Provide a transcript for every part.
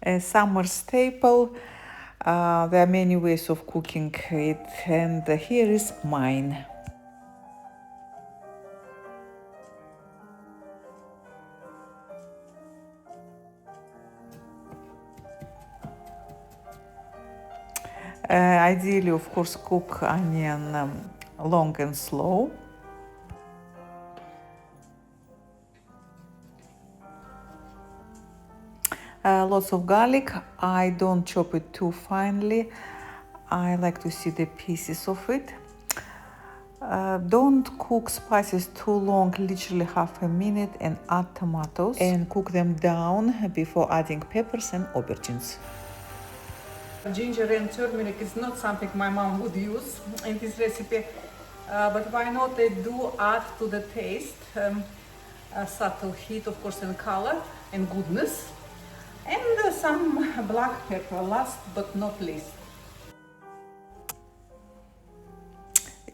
A summer staple. There are many ways of cooking it, and here is mine. Ideally, of course, cook onion long and slow. Lots of garlic. I don't chop it too finely. I like to see the pieces of it. Don't cook spices too long, literally half a minute, and add tomatoes and cook them down before adding peppers and aubergines. Ginger and turmeric is not something my mom would use in this recipe, but why not? They do add to the taste a subtle heat, of course, and color and goodness, and some black pepper last but not least.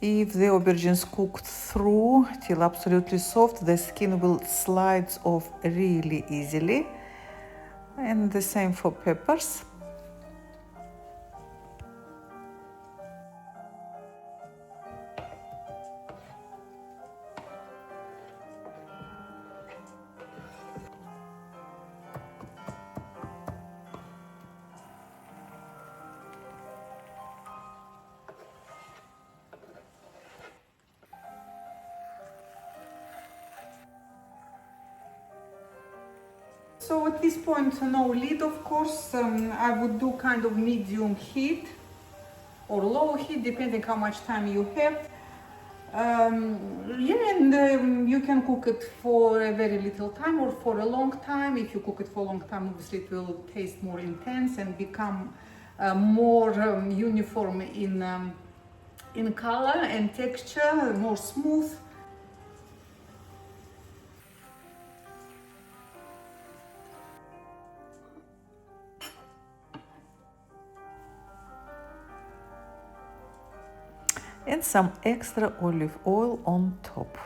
If the aubergines cooked through till absolutely soft, the skin will slide off really easily, and the same for peppers. So at this point, no lid, of course. I would do kind of medium heat or low heat, depending how much time you have. You can cook it for a very little time or for a long time. If you cook it for a long time, obviously it will taste more intense and become more uniform in color and texture, more smooth. And some extra olive oil on top.